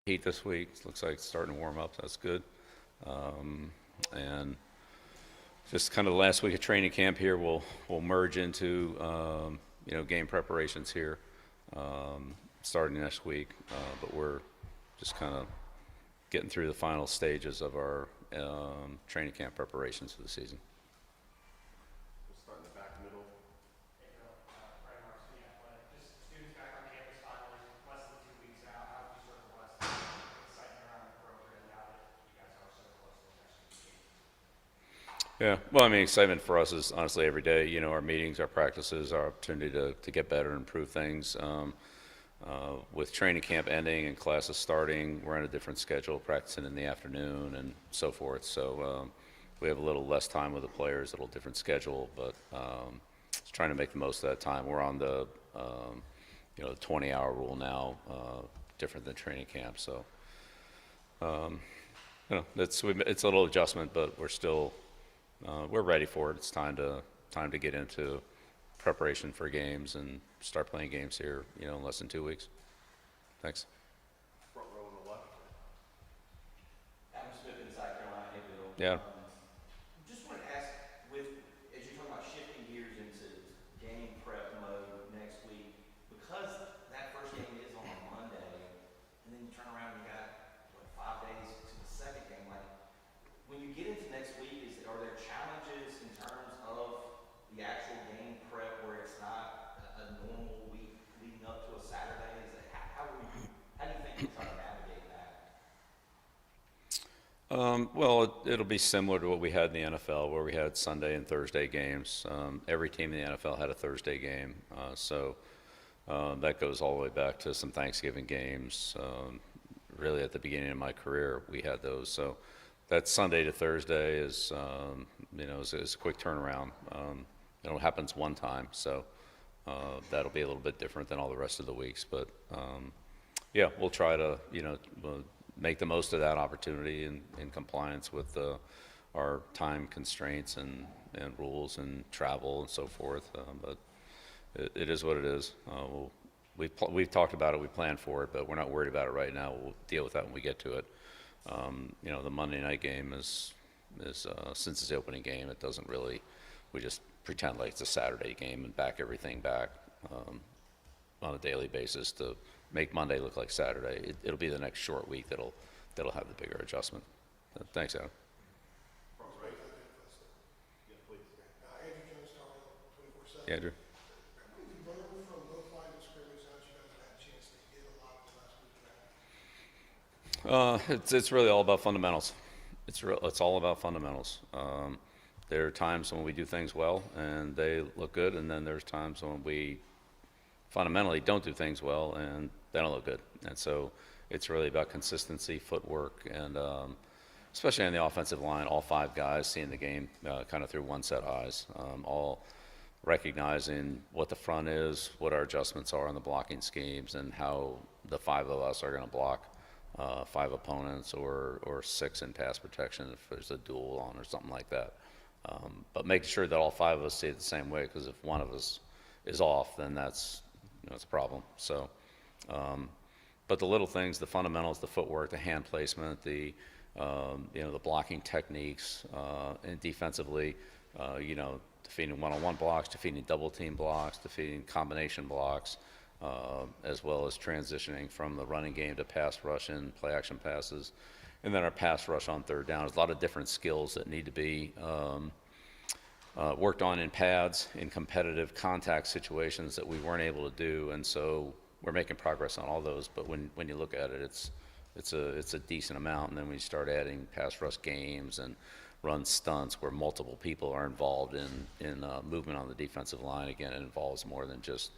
heat this week. Looks like it's starting to warm up. That's good. And just kind of the last week of training camp here, we'll merge into game preparations here starting next week. But we're just kind of getting through the final stages of our training camp preparations for the season. We'll start in the back middle. Hey, Bill, Brian Marks, the Athletic. Just students back on campus finally, less than 2 weeks out. How would you sort of bless the excitement around the program now that you guys are so close to the next few games? Yeah, well, I mean, excitement for us is honestly every day. Our meetings, our practices, our opportunity to get better and improve things. With training camp ending and classes starting, we're on a different schedule, practicing in the afternoon and so forth. So we have a little less time with the players, a little different schedule, but just trying to make the most of that time. We're on the 20-hour rule now, different than training camp. So it's a little adjustment, but we're ready for it. It's time to get into preparation for games and start playing games here, in less than 2 weeks. Thanks. Front row on the left. Adam Smith in South Carolina. Hey, Bill. Yeah. Just wanted to ask, as you're talking about shifting gears into game prep mode next week, because that first game is on a Monday, and then you turn around and you got 5 days to the second game. Like, when you get into next week, are there challenges in terms of the actual game prep where it's not a normal week leading up to a Saturday? How do you think you try to navigate that? Well, it'll be similar to what we had in the NFL, where we had Sunday and Thursday games. Every team in the NFL had a Thursday game, so that goes all the way back to some Thanksgiving games. Really, at the beginning of my career, we had those. So that Sunday to Thursday is a quick turnaround. It happens one time, so that'll be a little bit different than all the rest of the weeks. But yeah, we'll try to make the most of that opportunity in compliance with our time constraints and rules and travel and so forth. But it is what it is. We've talked about it. We planned for it, but we're not worried about it right now. We'll deal with that when we get to it. The Monday night game is since it's the opening game, it doesn't really. We just pretend like it's a Saturday game and back everything back on a daily basis to make Monday look like Saturday. It'll be the next short week that'll have the bigger adjustment. Thanks, Adam. Front right. Yeah, please. Andrew Jones, Colorado, 24/7. Yeah, Andrew. When you learn from both lines of scrimmage, now that you guys have had a chance to hit a lot of the last week of that? It's really all about fundamentals. It's all about fundamentals. There are times when we do things well and they look good, and then there's times when we fundamentally don't do things well and they don't look good. And so it's really about consistency, footwork, and especially on the offensive line, all 5 guys seeing the game kind of through one set of eyes, all recognizing what the front is, what our adjustments are on the blocking schemes, and how the 5 of us are going to block 5 opponents or 6 in pass protection if there's a duel on or something like that. But making sure that all 5 of us see it the same way, because if one of us is off, then it's a problem. So, but the little things, the fundamentals, the footwork, the hand placement, the blocking techniques, and defensively, defeating one-on-one blocks, defeating double team blocks, defeating combination blocks, as well as transitioning from the running game to pass rush and play action passes. And then our pass rush on third down. There's a lot of different skills that need to be worked on in pads, in competitive contact situations that we weren't able to do. And so we're making progress on all those. But when you look at it, it's a decent amount. And then we start adding pass rush games and run stunts where multiple people are involved in movement on the defensive line. Again, it involves more than just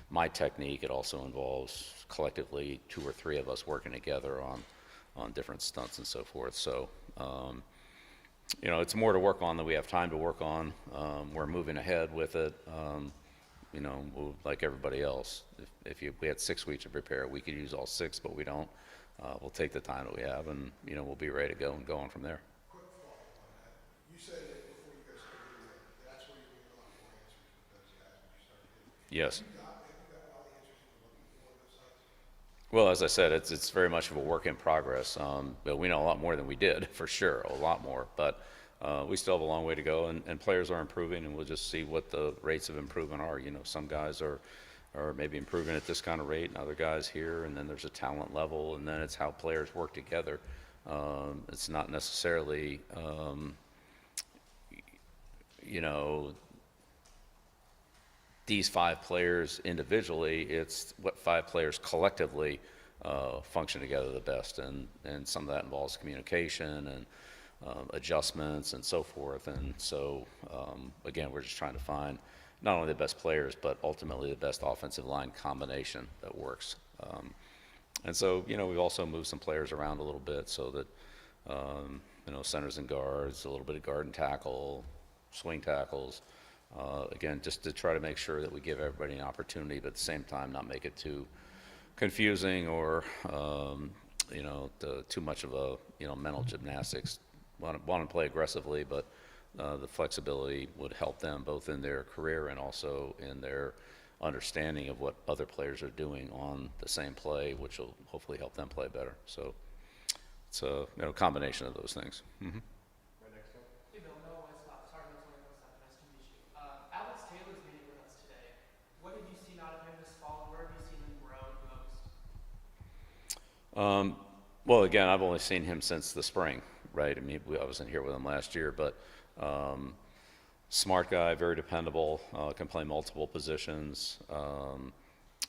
my technique. It also involves collectively 2 or 3 of us working together on different stunts and so forth. So, it's more to work on than we have time to work on. We're moving ahead with it, like everybody else. If we had 6 weeks to prepare, we could use all 6, but we don't. We'll take the time that we have, and, we'll be ready to go and go on from there. Quick follow-up on that. You said that before you guys started hitting them, that's where you're getting a lot more answers with those guys when you started hitting them. Yes. Have you got all the answers you were looking for on those sites? Well, as I said, it's very much of a work in progress. But we know a lot more than we did, for sure, a lot more. But we still have a long way to go, and players are improving, and we'll just see what the rates of improvement are. You know, some guys are maybe improving at this kind of rate, and other guys here, and then there's a talent level, and then it's how players work together. It's not necessarily, you know, these 5 players individually, it's what 5 players collectively function together the best. And some of that involves communication and adjustments and so forth. And so, again, we're just trying to find not only the best players, but ultimately the best offensive line combination that works. And so, you know, we've also moved some players around a little bit so that, you know, centers and guards, a little bit of guard and tackle, swing tackles. Again, just to try to make sure that we give everybody an opportunity, but at the same time not make it too confusing or, you know, too much of a, you know, mental gymnastics. Want to play aggressively, but the flexibility would help them both in their career and also in their understanding of what other players are doing on the same play, which will hopefully help them play better. So it's a, you know, combination of those things. Mm-hmm. My next one? Hey Bill, Noah Westcott, sorry, Noah Westcott, nice to meet you. Alex Taylor's meeting with us today. What have you seen out of him this fall, and where have you seen him grow most? Well, again, I've only seen him since the spring, right? I mean, I wasn't here with him last year, but smart guy, very dependable, can play multiple positions,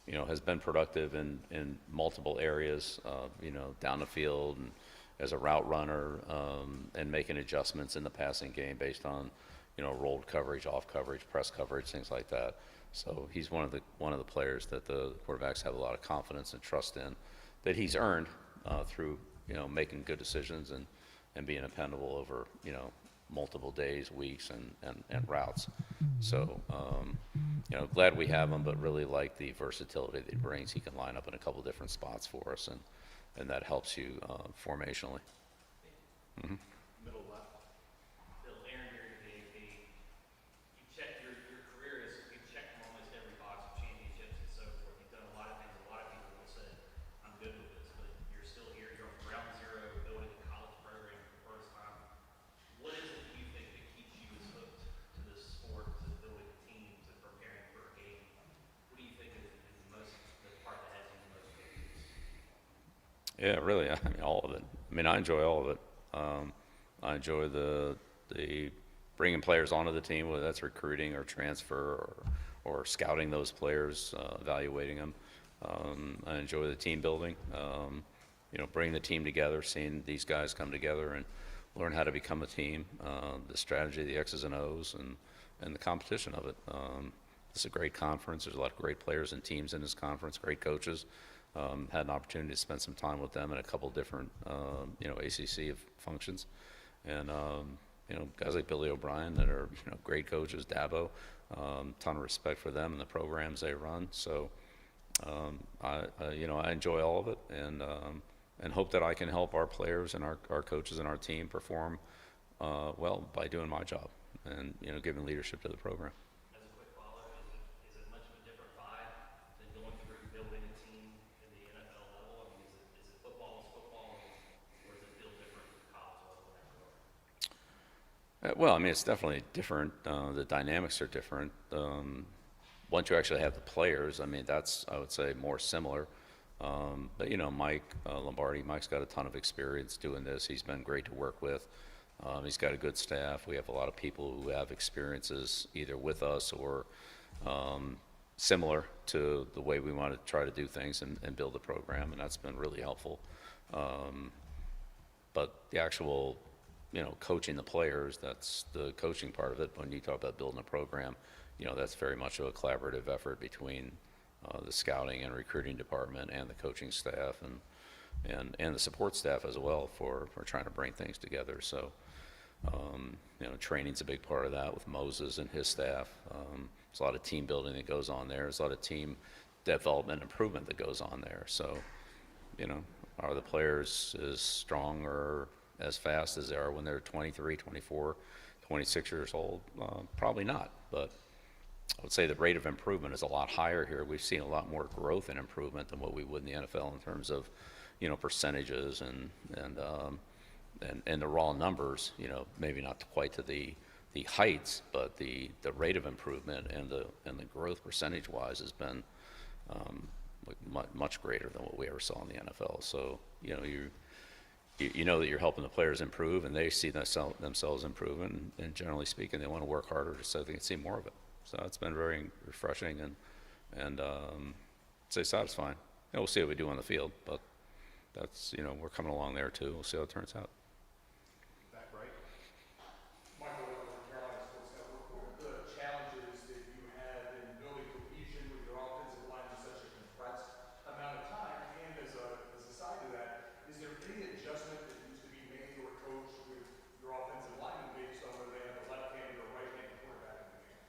you know, has been productive in multiple areas, you know, down the field and as a route runner, and making adjustments in the passing game based on, you know, rolled coverage, off coverage, press coverage, things like that. So he's one of the players that the quarterbacks have a lot of confidence and trust in, that he's earned through, you know, making good decisions and being dependable over, you know, multiple days, weeks, and routes. So, you know, glad we have him, but really like the versatility that he brings. He can line up in a couple different spots for us, and that helps you formationally. Mm-hmm. Middle left. Bill, Aaron here today, you checked your career is, you've checked almost every box of championships and so forth. You've done a lot of things. A lot of people will say, I'm good with this, but you're still here. You're on ground zero, building a college program for the first time. What is it that you think that keeps you as hooked to this sport, to building a team, to preparing for a game? What do you think is the part that has you the most focused? Yeah, really. I mean, all of it. I mean, I enjoy all of it. I enjoy the bringing players onto the team, whether that's recruiting or transfer or scouting those players, evaluating them. I enjoy the team building. You know, bringing the team together, seeing these guys come together and learn how to become a team. The strategy, the X's and O's, and the competition of it. It's a great conference. There's a lot of great players and teams in this conference. Great coaches. Had an opportunity to spend some time with them in a couple different, you know, ACC functions, and you know, guys like Billy O'Brien that are, you know, great coaches. Dabo, ton of respect for them and the programs they run. So, you know, I enjoy all of it, and hope that I can help our players and our coaches and our team perform well by doing my job and, you know, giving leadership to the program. As a quick follow-up, is it much of a different vibe than going through building a team in the NFL level? I mean, is it football, or does it feel different at the college level in that regard? Well, I mean, it's definitely different. The dynamics are different. Once you actually have the players, I mean, that's, I would say, more similar. But, you know, Mike Lombardi, Mike's got a ton of experience doing this. He's been great to work with. He's got a good staff. We have a lot of people who have experiences either with us or similar to the way we want to try to do things and build the program, and that's been really helpful. But the actual, you know, coaching the players, that's the coaching part of it. When you talk about building a program, you know, that's very much a collaborative effort between the scouting and recruiting department and the coaching staff and the support staff as well for trying to bring things together. So, you know, training's a big part of that with Moses and his staff. There's a lot of team building that goes on there. There's a lot of team development improvement that goes on there. So, you know, are the players as strong or as fast as they are when they're 23, 24, 26 years old? Probably not, but I would say the rate of improvement is a lot higher here. We've seen a lot more growth and improvement than what we would in the NFL in terms of, percentages and the raw numbers. Maybe not quite to the heights, but the rate of improvement and the growth percentage-wise has been much greater than what we ever saw in the NFL. So you know that you're helping the players improve, and they see themselves improving. And generally speaking, they want to work harder so they can see more of it. So it's been very refreshing and say satisfying. We'll see what we do on the field, but that's we're coming along there too. We'll see how it turns out. Back right. Michael Williams from Carolina Sports Network. What are the challenges that you have in building cohesion with your offensive line in such a compressed amount of time? And as a side to that, is there any adjustment that needs to be made or coached with your offensive linemen based on whether they have a left-handed or right-handed quarterback in the game?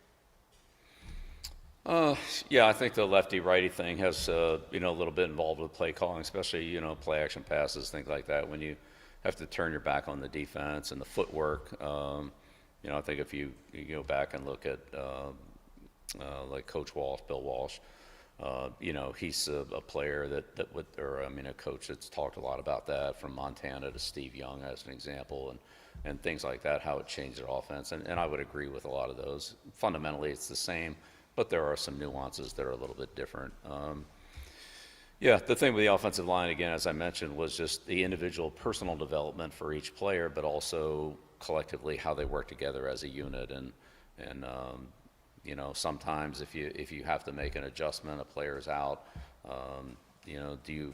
Yeah, I think the lefty-righty thing has, a little bit involved with play calling, especially, play action passes, things like that. When you have to turn your back on the defense and the footwork, I think if you go back and look at, like Coach Walsh, Bill Walsh, he's a player a coach that's talked a lot about that, from Montana to Steve Young as an example, and things like that, how it changed their offense. And I would agree with a lot of those. Fundamentally, it's the same, but there are some nuances that are a little bit different. The thing with the offensive line, again, as I mentioned, was just the individual personal development for each player, but also collectively how they work together as a unit. And sometimes if you have to make an adjustment, a player's out, do you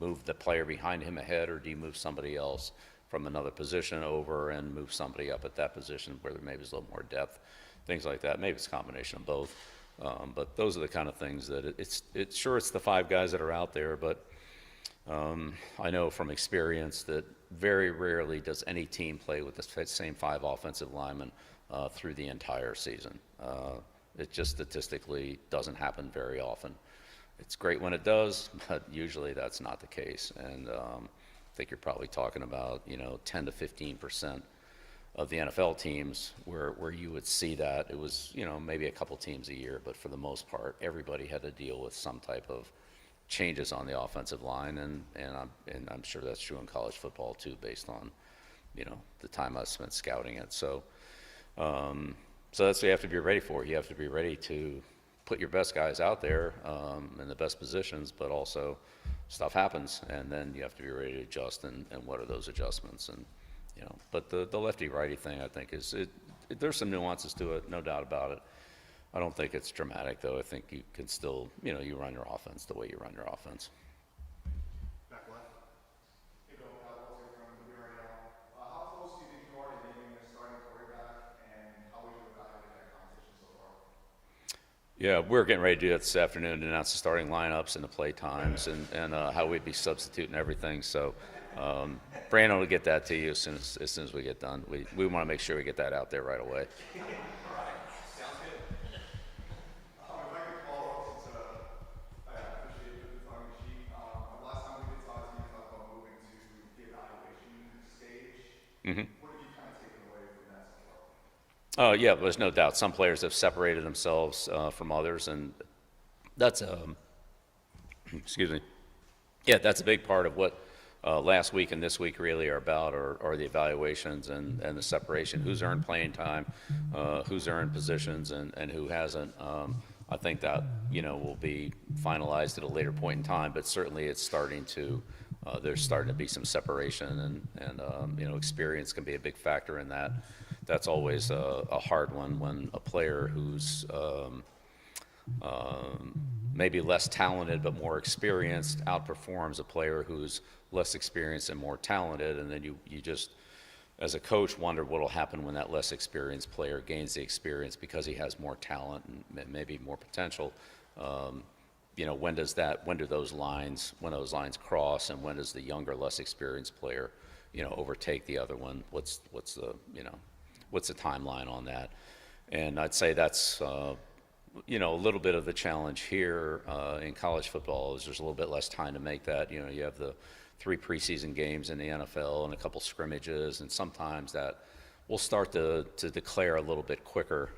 move the player behind him ahead, or do you move somebody else from another position over and move somebody up at that position where there maybe is a little more depth? Things like that. Maybe it's a combination of both. But those are the kind of things that it's the five guys that are out there, but I know from experience that very rarely does any team play with the same five offensive linemen through the entire season. It just statistically doesn't happen very often. It's great when it does, but usually that's not the case. And I think you're probably talking about 10 to 15% of the NFL teams where you would see that. It was maybe a couple teams a year, but for the most part, everybody had to deal with some type of changes on the offensive line, and I'm sure that's true in college football too, based on the time I spent scouting it. So that's what you have to be ready for. You have to be ready to put your best guys out there in the best positions, but also stuff happens, and then you have to be ready to adjust. And what are those adjustments? And but the lefty-righty thing, I think, there's some nuances to it, no doubt about it. I don't think it's dramatic, though. I think you can still, you run your offense the way you run your offense. Back left. Hey, Bill, Wilson from URL. How close do you think you are to naming a starting quarterback, and how would you evaluate that competition so far? Yeah, we're getting ready to do that this afternoon, to announce the starting lineups and the play times and how we'd be substituting everything. So Brandon will get that to you as soon as we get done. We want to make sure we get that out there right away. Sounds good. If I could follow up, since I appreciate the tongue sheet. Last time we did talk to you, talked about moving to the evaluation stage. Mm-hmm. What have you kind of taken away from that so far? Oh, yeah, there's no doubt. Some players have separated themselves from others, and that's excuse me. Yeah, that's a big part of what last week and this week really are about, are the evaluations and the separation. Who's earned playing time, who's earned positions, and who hasn't. I think that will be finalized at a later point in time, but certainly it's starting to. There's starting to be some separation, and experience can be a big factor in that. That's always a hard one when a player who's maybe less talented but more experienced outperforms a player who's less experienced and more talented, and then you just, as a coach, wonder what will happen when that less experienced player gains the experience because he has more talent and maybe more potential. When do those lines cross, and when does the younger, less experienced player overtake the other one? What's the timeline on that? And I'd say that's a little bit of the challenge here in college football is there's a little bit less time to make that. You have the 3 preseason games in the NFL and a couple scrimmages, and sometimes that will start to declare a little bit quicker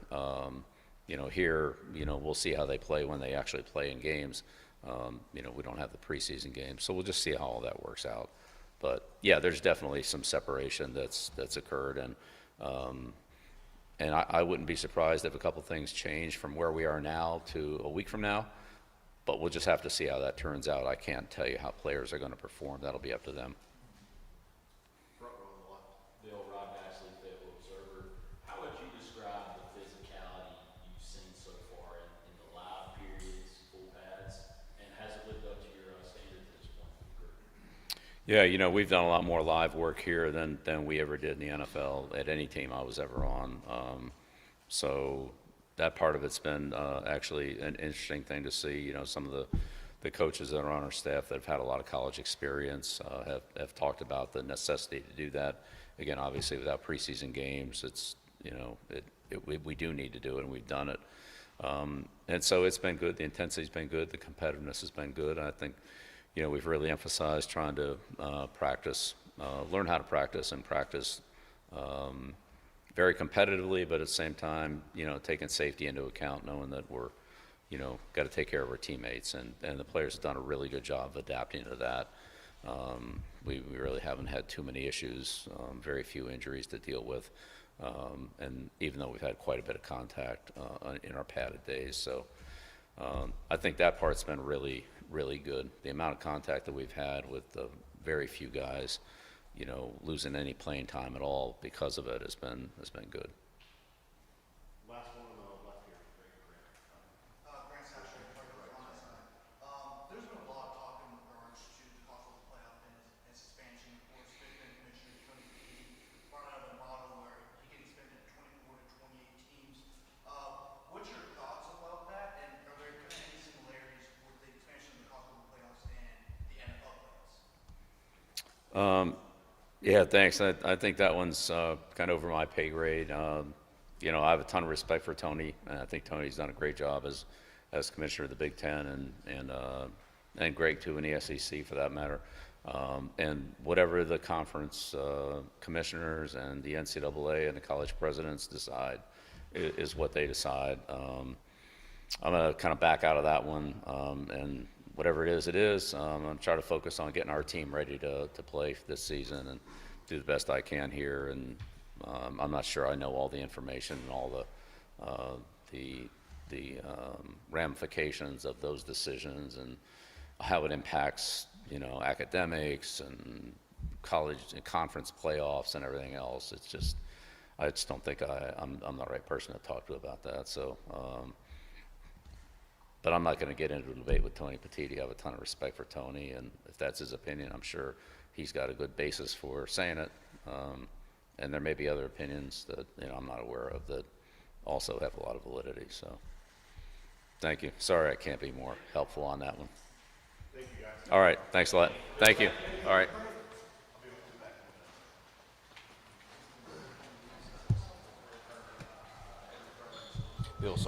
here, we'll see how they play when they actually play in games. We don't have the preseason games, so we'll just see how all that works out. But yeah, there's definitely some separation that's occurred, and I wouldn't be surprised if a couple things change from where we are now to a week from now. But we'll just have to see how that turns out. I can't tell you how players are going to perform. That'll be up to them. Front row on the left. Bill, Rob Ashley, Fayetteville Observer. How would you describe the physicality you've seen so far in the live periods, full pads, and has it lived up to your standards at this point? Yeah, we've done a lot more live work here than we ever did in the NFL at any team I was ever on. So that part of it's been actually an interesting thing to see. Some of the coaches that are on our staff that have had a lot of college experience have talked about the necessity to do that. Again, obviously without preseason games, it's we do need to do it, and we've done it. And so it's been good. The intensity's been good. The competitiveness has been good. I think we've really emphasized trying to learn how to practice and practice very competitively, but at the same time, taking safety into account, knowing that we're, got to take care of our teammates, and the players have done a really good job of adapting to that. We really haven't had too many issues, very few injuries to deal with, and even though we've had quite a bit of contact in our padded days. So I think that part's been really, really good. The amount of contact that we've had with the very few guys, losing any playing time at all because of it has been good. Last one on the left here. Right here, Grant. Grant Sasha, on that side. There's been a lot of talk in regards to the possible playoff and its expansion. Of course, Big Ten Commissioner Tony Petitti brought out a model where he can expand it to 24 to 28 teams. What's your thoughts about that? And are there kind of any similarities with the expansion of the college football playoffs and the NFL playoffs? Yeah, thanks. I think that one's kind of over my pay grade. I have a ton of respect for Tony, and I think Tony's done a great job as commissioner of the Big Ten, and Greg too in the SEC for that matter. And whatever the conference commissioners and the NCAA and the college presidents decide is what they decide. I'm going to kind of back out of that one, and whatever it is. I'm going to try to focus on getting our team ready to play this season and do the best I can here. And I'm not sure I know all the information and all the ramifications of those decisions and how it impacts, academics and college and conference playoffs and everything else. I just don't think I'm the right person to talk to about that. So. But I'm not going to get into a debate with Tony Petitti. I have a ton of respect for Tony, and if that's his opinion, I'm sure he's got a good basis for saying it. And there may be other opinions that I'm not aware of that also have a lot of validity. So, thank you. Sorry I can't be more helpful on that one. Thank you, guys. All right. Thanks a lot. Thank you. All right. Bill, sorry.